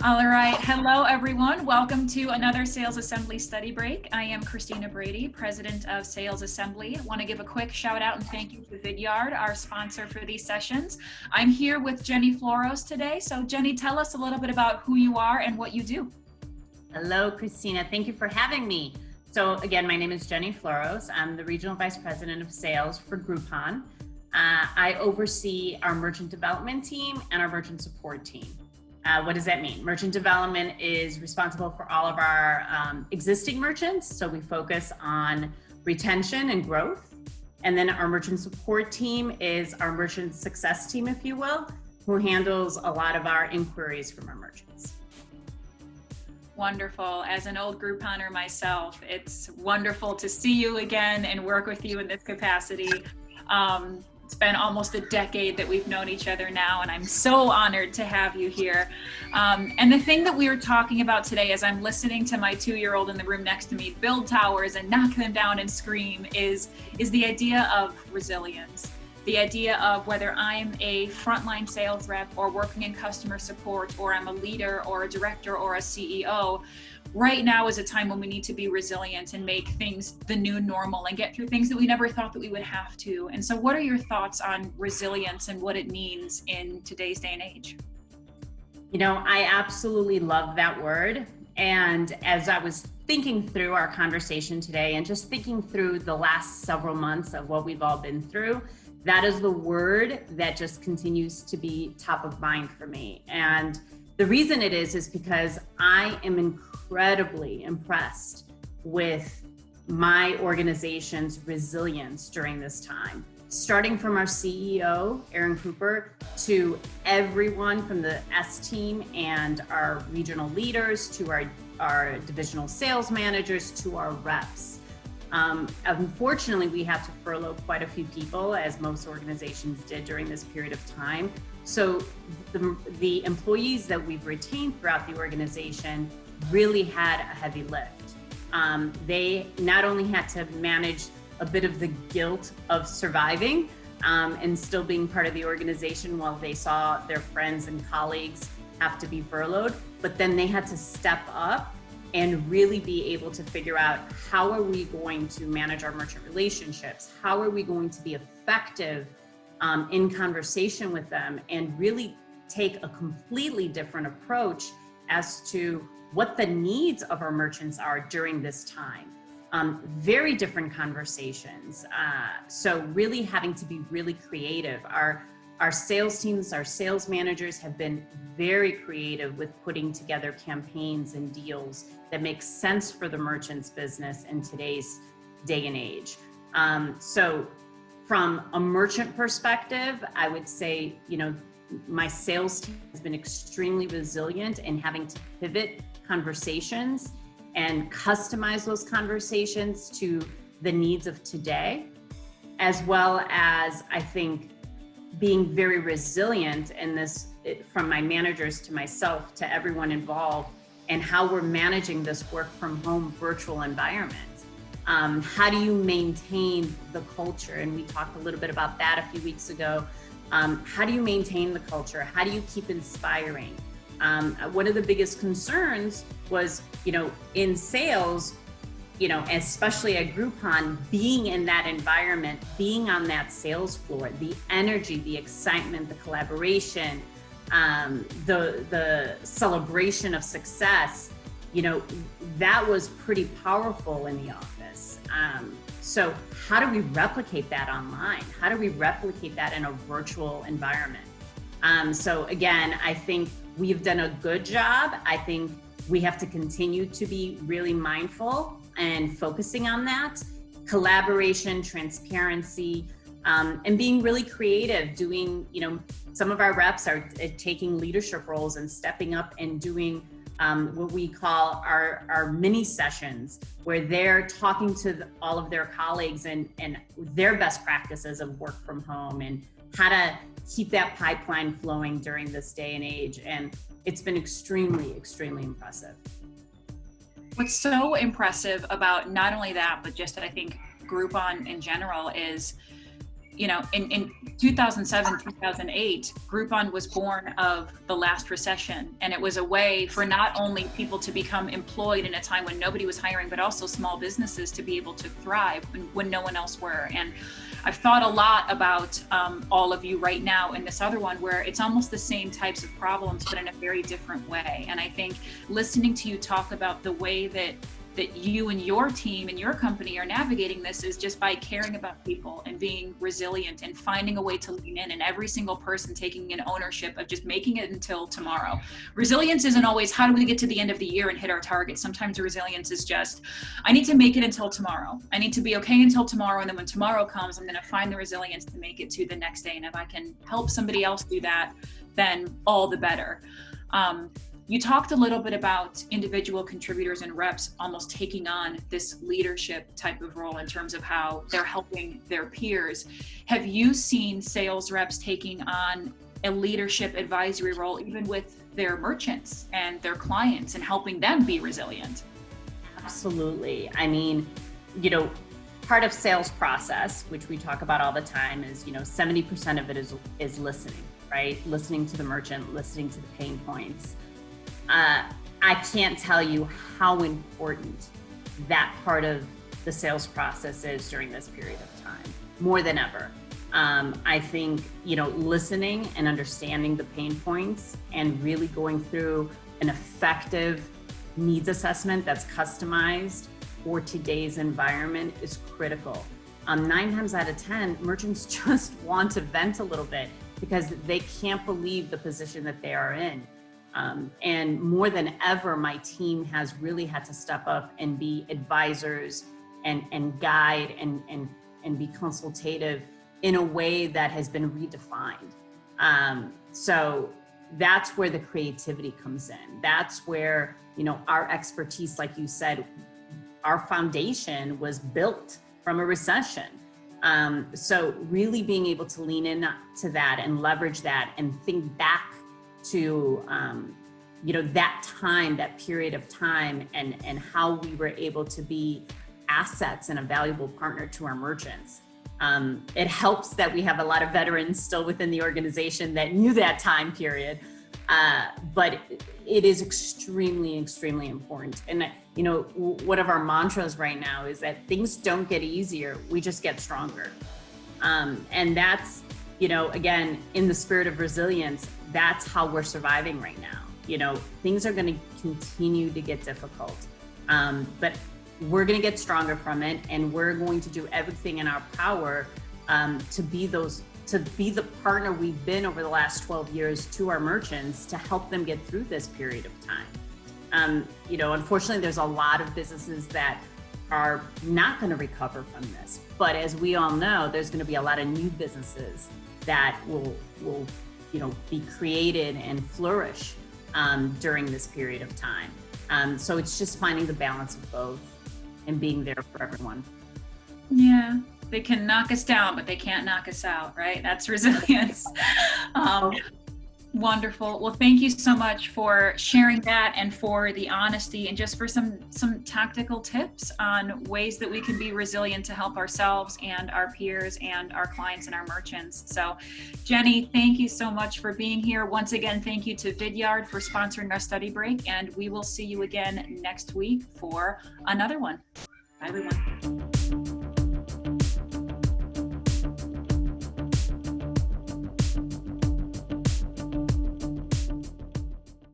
All right. Hello, everyone. Welcome to another Sales Assembly Study Break. I am Christina Brady, President of Sales Assembly. I want to give a quick shout out and thank you to Vidyard, our sponsor for these sessions. I'm here with Jenny Floros today. So Jenny, tell us a little bit about who you are and what you do. Hello, Christina. Thank you for having me. So again, my name is Jenny Floros. I'm the Regional Vice President of Sales for Groupon. I oversee our merchant development team and our merchant support team. What does that mean? Merchant development is responsible for all of our existing merchants. So we focus on retention and growth. And then our merchant support team is our merchant success team, if you will, who handles a lot of our inquiries from our merchants. Wonderful. As an old Grouponer myself, it's wonderful to see you again and work with you in this capacity. It's been almost a decade that we've known each other now, and I'm so honored to have you here. And the thing that we were talking about today, as I'm listening to my 2-year-old in the room next to me build towers and knock them down and scream, is the idea of resilience. The idea of whether I'm a frontline sales rep or working in customer support, or I'm a leader or a director or a CEO, right now is a time when we need to be resilient and make things the new normal and get through things that we never thought that we would have to. And so what are your thoughts on resilience and what it means in today's day and age? You know, I absolutely love that word. And as I was thinking through our conversation today and just thinking through the last several months of what we've all been through, that is the word that just continues to be top of mind for me. And the reason it is because I am incredibly impressed with my organization's resilience during this time. Starting from our CEO, Aaron Cooper, to everyone from the S team and our regional leaders, to our divisional sales managers, to our reps. Unfortunately, we had to furlough quite a few people, as most organizations did during this period of time. So the employees that we've retained throughout the organization really had a heavy lift. They not only had to manage a bit of the guilt of surviving and still being part of the organization while they saw their friends and colleagues have to be furloughed, but then they had to step up and really be able to figure out, how are we going to manage our merchant relationships? How are we going to be effective in conversation with them, and really take a completely different approach as to what the needs of our merchants are during this time. Very different conversations. So really having to be really creative. Our sales teams, our sales managers have been very creative with putting together campaigns and deals that make sense for the merchant's business in today's day and age. So from a merchant perspective, I would say, you know, my sales team has been extremely resilient in having to pivot conversations and customize those conversations to the needs of today, as well as, I think, being very resilient in this, from my managers to myself to everyone involved, and how we're managing this work from home virtual environment. How do you maintain the culture? And we talked a little bit about that a few weeks ago. How do you maintain the culture? How do you keep inspiring? One of the biggest concerns was, you know, in sales, you know, especially at Groupon, being in that environment, being on that sales floor, the energy, the excitement, the collaboration, the celebration of success, you know, that was pretty powerful in the office. So how do we replicate that online? How do we replicate that in a virtual environment? So again, I think we've done a good job. I think we have to continue to be really mindful and focusing on that. Collaboration, transparency, and being really creative, doing, you know, some of our reps are taking leadership roles and stepping up and doing what we call our mini sessions, where they're talking to all of their colleagues and their best practices of work from home and how to keep that pipeline flowing during this day and age. And it's been extremely, extremely impressive. What's so impressive about not only that, but just I think Groupon in general is you know, in 2007, 2008, Groupon was born of the last recession. And it was a way for not only people to become employed in a time when nobody was hiring, but also small businesses to be able to thrive when no one else were. And I've thought a lot about all of you right now in this other one, where it's almost the same types of problems, but in a very different way. And I think listening to you talk about the way that you and your team and your company are navigating this is just by caring about people and being resilient and finding a way to lean in, and every single person taking an ownership of just making it until tomorrow. Resilience isn't always how do we get to the end of the year and hit our target. Sometimes resilience is just, I need to make it until tomorrow. I need to be okay until tomorrow. And then when tomorrow comes, I'm going to find the resilience to make it to the next day. And if I can help somebody else do that, then all the better. You talked a little bit about individual contributors and reps almost taking on this leadership type of role in terms of how they're helping their peers. Have you seen sales reps taking on a leadership advisory role, even with their merchants and their clients, and helping them be resilient? Absolutely. I mean, you know, part of sales process, which we talk about all the time, is, 70% of it is listening, right? Listening to the merchant, listening to the pain points. I can't tell you how important that part of the sales process is during this period of time, more than ever. I think, listening and understanding the pain points and really going through an effective needs assessment that's customized for today's environment is critical. 9 times out of 10, merchants just want to vent a little bit because they can't believe the position that they are in. And more than ever, my team has really had to step up and be advisors and guide and be consultative in a way that has been redefined. So that's where the creativity comes in. That's where, our expertise, like you said, our foundation was built from a recession. So really being able to lean in to that and leverage that and think back to that time, that period of time, and how we were able to be assets and a valuable partner to our merchants. It helps that we have a lot of veterans still within the organization that knew that time period, but it is extremely, extremely important. And one of our mantras right now is that things don't get easier, we just get stronger. And that's, again, in the spirit of resilience, that's how we're surviving right now. Things are going to continue to get difficult, but we're going to get stronger from it, and we're going to do everything in our power to be the partner we've been over the last 12 years to our merchants to help them get through this period of time. Unfortunately, there's a lot of businesses that are not going to recover from this, but as we all know, there's going to be a lot of new businesses that will be created and flourish during this period of time. So it's just finding the balance of both and being there for everyone. Yeah, they can knock us down, but they can't knock us out, right? That's resilience. Wonderful. Well, thank you so much for sharing that and for the honesty, and just for some tactical tips on ways that we can be resilient to help ourselves and our peers and our clients and our merchants. So Jenny, thank you so much for being here. Once again, thank you to Vidyard for sponsoring our study break, and we will see you again next week for another one. Bye, everyone.